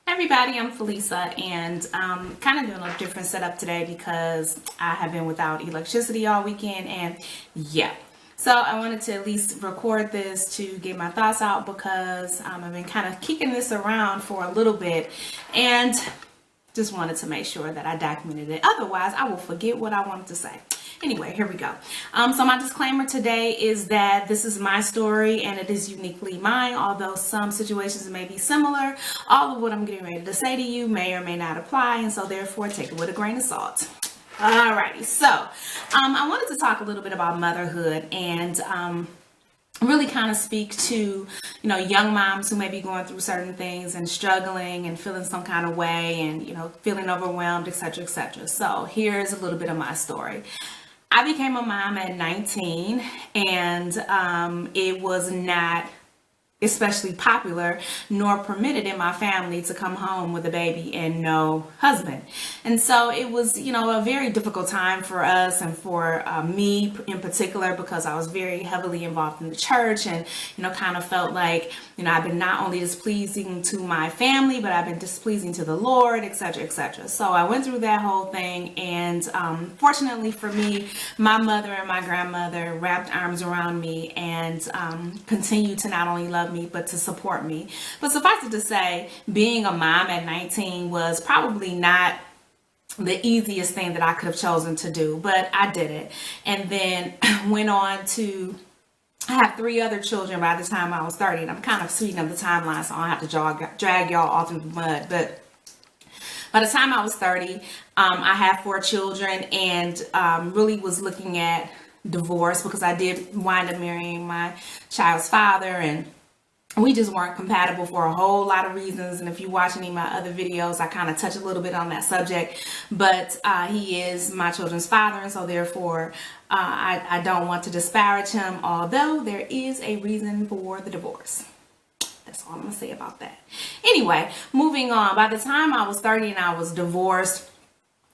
Everybody, I'm Felisa, and kind of doing a different setup today because I have been without electricity all weekend, and yeah. So I wanted to at least record this to get my thoughts out because I've been kind of kicking this around for a little bit, and just wanted to make sure that I documented it. Otherwise, I will forget what I wanted to say. Anyway, here we go. So my disclaimer today is that this is my story and it is uniquely mine, although some situations may be similar. All of what I'm getting ready to say to you may or may not apply, and so therefore take it with a grain of salt. Alrighty, so I wanted to talk a little bit about motherhood and really kind of speak to young moms who may be going through certain things and struggling and feeling some kind of way and feeling overwhelmed, etc., etc. So here's a little bit of my story. I became a mom at 19, and it was not especially popular nor permitted in my family to come home with a baby and no husband. And so it was a very difficult time for us and for me in particular, because I was very heavily involved in the church and kind of felt like I've been not only displeasing to my family, but I've been displeasing to the Lord, etc., etc. So I went through that whole thing, and fortunately for me, my mother and my grandmother wrapped arms around me and continued to not only love me but to support me. But suffice it to say, being a mom at 19 was probably not the easiest thing that I could have chosen to do, but I did it. And then went on to have 3 other children by the time I was 30, and I'm kind of speeding up the timeline so I don't have to drag y'all all through the mud. But by the time I was 30, I had 4 children, and really was looking at divorce because I did wind up marrying my child's father, and we just weren't compatible for a whole lot of reasons. And if you watch any of my other videos, I kind of touch a little bit on that subject. But he is my children's father, and so therefore I don't want to disparage him, although there is a reason for the divorce. That's all I'm gonna say about that. Anyway, moving on. By the time I was 30 and I was divorced,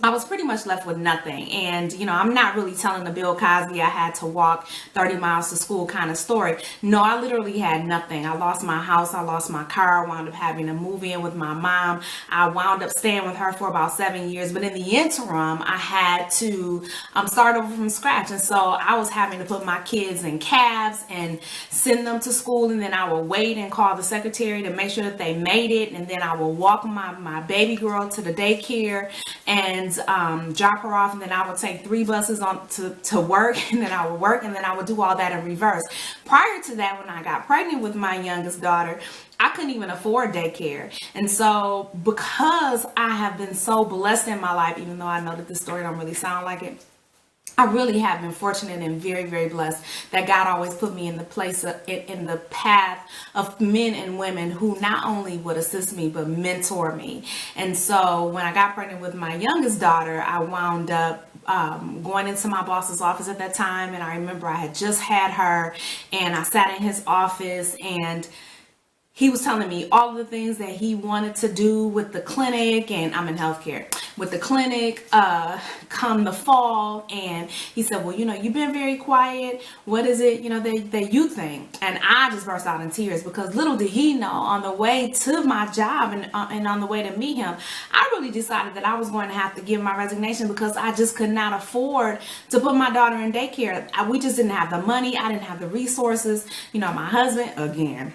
I was pretty much left with nothing. And, I'm not really telling the Bill Cosby I had to walk 30 miles to school kind of story. No, I literally had nothing. I lost my house. I lost my car. I wound up having to move in with my mom. I wound up staying with her for about 7 years. But in the interim, I had to start over from scratch. And so I was having to put my kids in cabs and send them to school. And then I would wait and call the secretary to make sure that they made it. And then I would walk my baby girl to the daycare and drop her off, and then I would take 3 buses on to work, and then I would work, and then I would do all that in reverse. Prior to that, when I got pregnant with my youngest daughter, I couldn't even afford daycare. And so because I have been so blessed in my life, even though I know that this story don't really sound like it, I really have been fortunate and very, very blessed that God always put me in the place in the path of men and women who not only would assist me but mentor me. And so when I got pregnant with my youngest daughter, I wound up going into my boss's office at that time, and I remember I had just had her, and I sat in his office, and he was telling me all of the things that he wanted to do with the clinic, and I'm in healthcare, with the clinic come the fall. And he said, well, you've been very quiet. What is it, that you think? And I just burst out in tears, because little did he know, on the way to my job and on the way to meet him, I really decided that I was going to have to give my resignation because I just could not afford to put my daughter in daycare. We just didn't have the money. I didn't have the resources. My husband, again,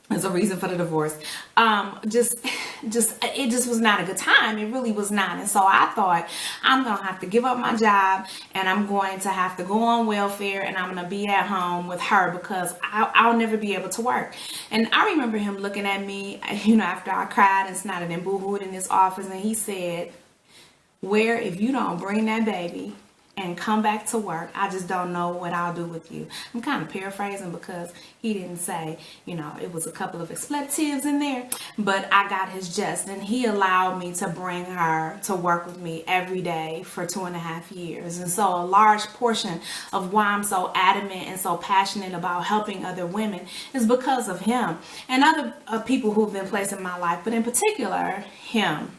as a reason for the divorce, it just was not a good time. It really was not. And so I thought, I'm gonna have to give up my job, and I'm going to have to go on welfare, and I'm gonna be at home with her because I'll never be able to work. And I remember him looking at me, after I cried and snotted and boo-hooed in his office, and he said, where if you don't bring that baby and come back to work, I just don't know what I'll do with you. I'm kind of paraphrasing because he didn't say, it was a couple of expletives in there, but I got his gist. And he allowed me to bring her to work with me every day for 2.5 years. And so a large portion of why I'm so adamant and so passionate about helping other women is because of him and other people who've been placed in my life, but in particular, him.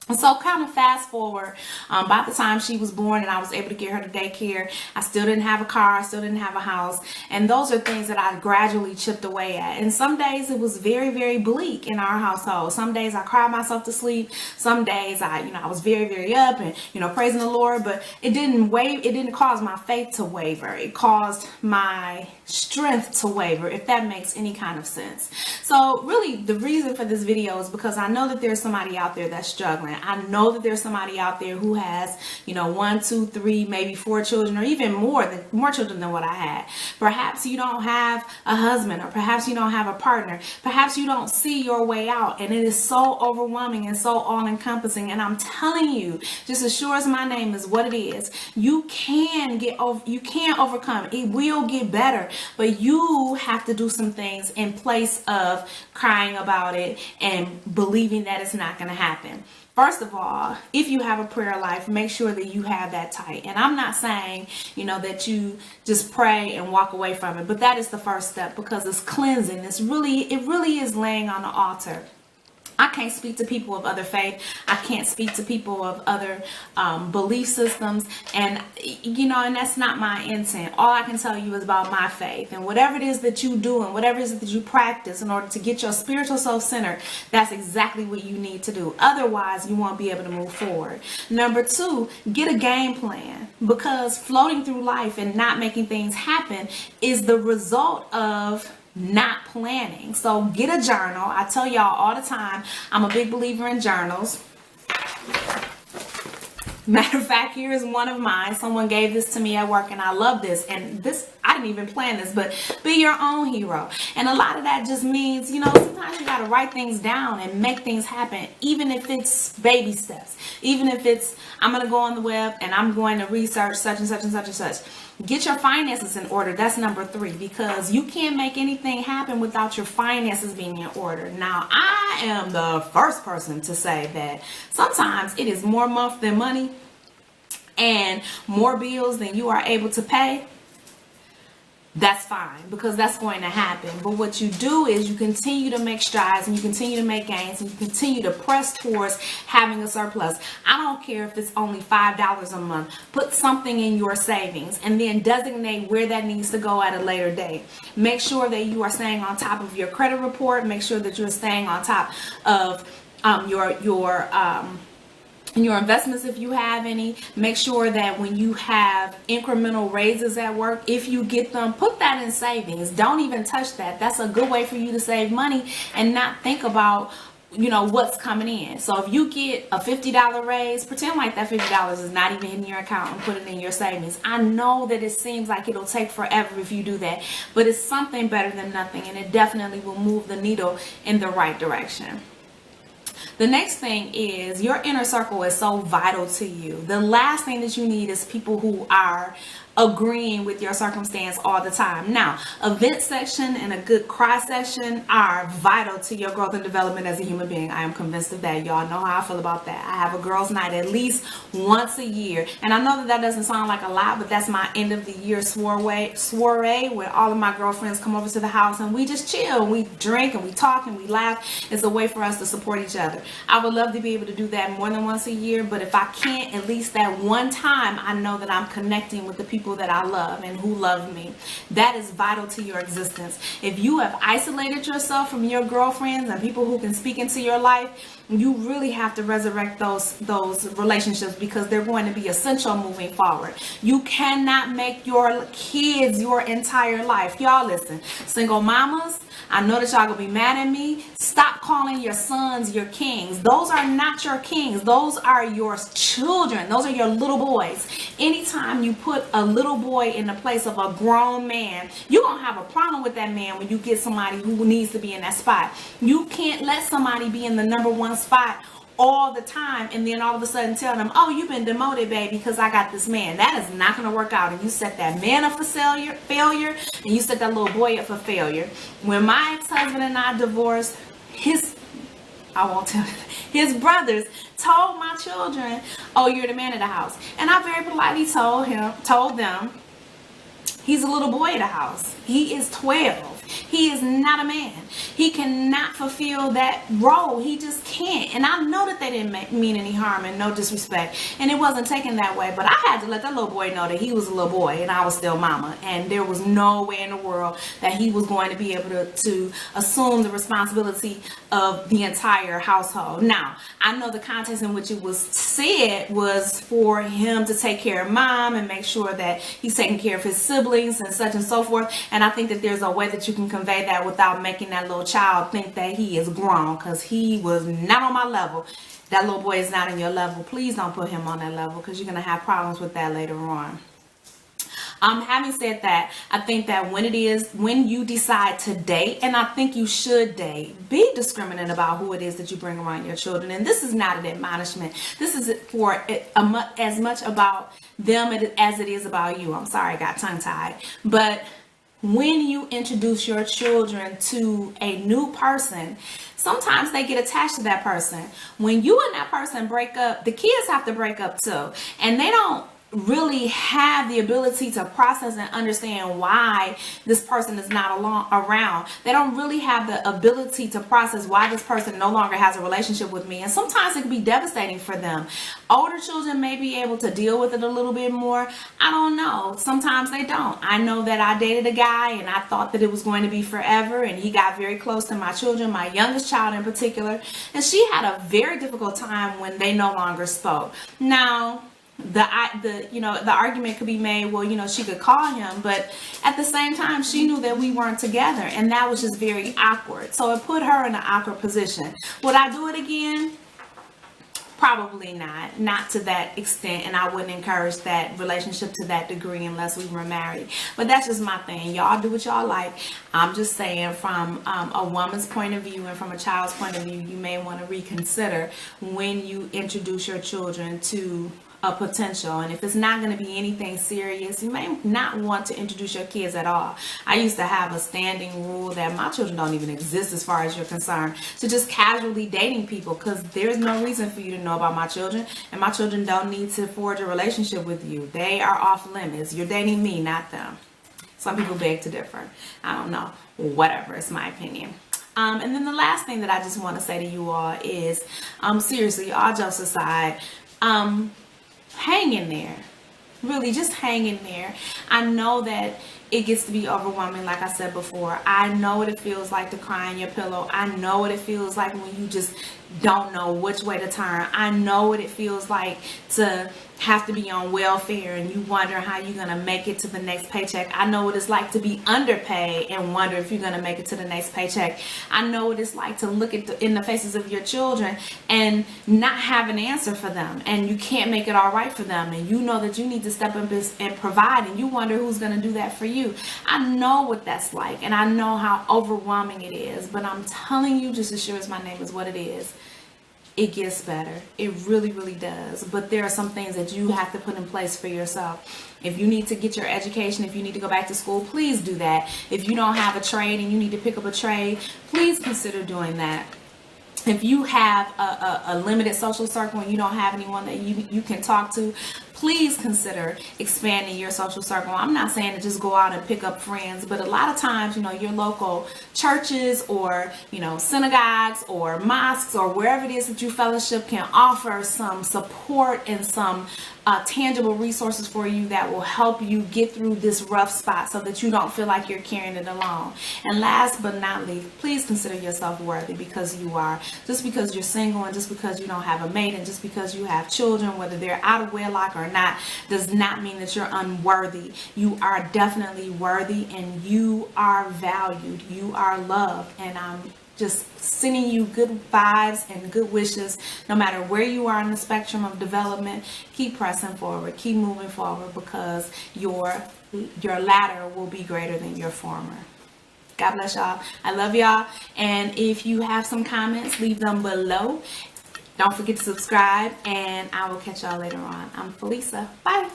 And so kind of fast forward, by the time she was born and I was able to get her to daycare, I still didn't have a car, I still didn't have a house. And those are things that I gradually chipped away at. And some days it was very, very bleak in our household. Some days I cried myself to sleep. Some days I was very, very up and, praising the Lord, but it didn't cause my faith to waver. It caused my strength to waver, if that makes any kind of sense. So really the reason for this video is because I know that there's somebody out there that's struggling. I know that there's somebody out there who has, 1, 2, 3, maybe 4 children, or even more children than what I had. Perhaps you don't have a husband, or perhaps you don't have a partner. Perhaps you don't see your way out, and it is so overwhelming and so all-encompassing. And I'm telling you, just as sure as my name is what it is, you can overcome. It will get better, but you have to do some things in place of crying about it and believing that it's not going to happen. First of all, if you have a prayer life, make sure that you have that tight. And I'm not saying, that you just pray and walk away from it, but that is the first step, because it's cleansing. It really is laying on the altar. I can't speak to people of other faith. I can't speak to people of other belief systems. And, and that's not my intent. All I can tell you is about my faith. And whatever it is that you do and whatever it is that you practice in order to get your spiritual self centered, that's exactly what you need to do. Otherwise, you won't be able to move forward. Number 2, get a game plan, because floating through life and not making things happen is the result of not planning. So get a journal. I tell y'all all the time, I'm a big believer in journals. Matter of fact, here is one of mine. Someone gave this to me at work, and I love this. And this, I didn't even plan this, but be your own hero. And a lot of that just means, sometimes you got to write things down and make things happen, even if it's baby steps. Even if it's, I'm going to go on the web and I'm going to research such and such and such and such. Get your finances in order. That's number 3, because you can't make anything happen without your finances being in order. Now, I am the first person to say that sometimes it is more month than money and more bills than you are able to pay. That's fine, because that's going to happen. But what you do is you continue to make strides and you continue to make gains and you continue to press towards having a surplus. I don't care if it's only $5 a month. Put something in your savings and then designate where that needs to go at a later date. Make sure that you are staying on top of your credit report. Make sure that you're staying on top of your investments, if you have any. Make sure that when you have incremental raises at work, if you get them, put that in savings. Don't even touch that. That's a good way for you to save money and not think about what's coming in. So if you get a $50 raise, pretend like that $50 is not even in your account and put it in your savings. I know that it seems like it'll take forever if you do that, but it's something better than nothing, and it definitely will move the needle in the right direction. The next thing is your inner circle is so vital to you. The last thing that you need is people who are agreeing with your circumstance all the time. Now, a vent section and a good cry session are vital to your growth and development as a human being. I am convinced of that. Y'all know how I feel about that. I have a girls' night at least once a year. And I know that doesn't sound like a lot, but that's my end of the year soiree where all of my girlfriends come over to the house and we just chill. We drink and we talk and we laugh. It's a way for us to support each other. I would love to be able to do that more than once a year, but if I can't, at least that one time, I know that I'm connecting with the people that I love and who love me. That is vital to your existence. If you have isolated yourself from your girlfriends and people who can speak into your life, you really have to resurrect those relationships, because they're going to be essential moving forward. You cannot make your kids your entire life. Y'all listen, single mamas, I know that y'all gonna be mad at me. Stop calling your sons your kings. Those are not your kings. Those are your children. Those are your little boys. Anytime you put a little boy in the place of a grown man, you're gonna have a problem with that man when you get somebody who needs to be in that spot. You can't let somebody be in the number 1 spot all the time and then all of a sudden tell them, oh, you've been demoted, baby, because I got this man. That is not going to work out. And you set that man up for failure, and you set that little boy up for failure. When my ex-husband and I divorced, his brothers told my children, oh, you're the man of the house. And I very politely told them, he's a little boy of the house. He is 12. He is not a man. He cannot fulfill that role. He just can't. And I know that they didn't mean any harm and no disrespect. And it wasn't taken that way. But I had to let that little boy know that he was a little boy and I was still mama. And there was no way in the world that he was going to be able to assume the responsibility of the entire household. Now, I know the context in which it was said was for him to take care of mom and make sure that he's taking care of his siblings and such and so forth. And I think that there's a way that you can convey that without making that little child think that he is grown, because he was not on my level. That little boy is not on your level. Please don't put him on that level, because you're going to have problems with that later on. Having said that, I think that when you decide to date, and I think you should date, be discriminate about who it is that you bring around your children. And this is not an admonishment. This is for as much about them as it is about you. I'm sorry, I got tongue tied. But when you introduce your children to a new person, sometimes they get attached to that person. When you and that person break up, the kids have to break up too. And they don't really have the ability to process and understand why this person is not around. They don't really have the ability to process why this person no longer has a relationship with me. And sometimes it can be devastating for them. Older children may be able to deal with it a little bit more. I don't know. Sometimes they don't. I know that I dated a guy and I thought that it was going to be forever, and he got very close to my children, my youngest child in particular, and she had a very difficult time when they no longer spoke. Now, the argument could be made, well, she could call him, but at the same time she knew that we weren't together, and that was just very awkward. So it put her in an awkward position. Would I do it again? Probably not to that extent, and I wouldn't encourage that relationship to that degree unless we were married. But that's just my thing. Y'all do what y'all like. I'm just saying, from a woman's point of view and from a child's point of view, you may want to reconsider when you introduce your children to a potential. And if it's not going to be anything serious, you may not want to introduce your kids at all. I used to have a standing rule that my children don't even exist as far as you're concerned, to just casually dating people, because there's no reason for you to know about my children, and my children don't need to forge a relationship with you. They are off limits. You're dating me, not them. Some people beg to differ. I don't know. Whatever. It's my opinion. And then the last thing that I just want to say to you all is, seriously, all jokes aside, hang in there. Really, just hang in there. I know that it gets to be overwhelming, like I said before. I know what it feels like to cry in your pillow. I know what it feels like when you just don't know which way to turn. I know what it feels like to have to be on welfare and you wonder how you're going to make it to the next paycheck. I know what it's like to be underpaid and wonder if you're going to make it to the next paycheck. I know what it's like to look in the faces of your children and not have an answer for them, and you can't make it all right for them, and you know that you need to step up and provide, and you wonder who's going to do that for you. I know what that's like, and I know how overwhelming it is, but I'm telling you, just as sure as my name is what it is, it gets better. It really, really does. But there are some things that you have to put in place for yourself. If you need to get your education, if you need to go back to school, please do that. If you don't have a trade and you need to pick up a trade, please consider doing that. If you have a limited social circle and you don't have anyone that you can talk to, please consider expanding your social circle. I'm not saying to just go out and pick up friends, but a lot of times, your local churches or, synagogues or mosques or wherever it is that you fellowship can offer some support and some tangible resources for you that will help you get through this rough spot so that you don't feel like you're carrying it alone. And last but not least, please consider yourself worthy, because you are. Just because you're single and just because you don't have a mate and just because you have children, whether they're out of wedlock or not, does not mean that you're unworthy. You are definitely worthy, and you are valued. You are loved, and I'm just sending you good vibes and good wishes. No matter where you are in the spectrum of development, keep pressing forward, keep moving forward, because your latter will be greater than your former. God bless y'all. I love y'all. And if you have some comments, leave them below. Don't forget to subscribe, and I will catch y'all later on. I'm Felisa. Bye.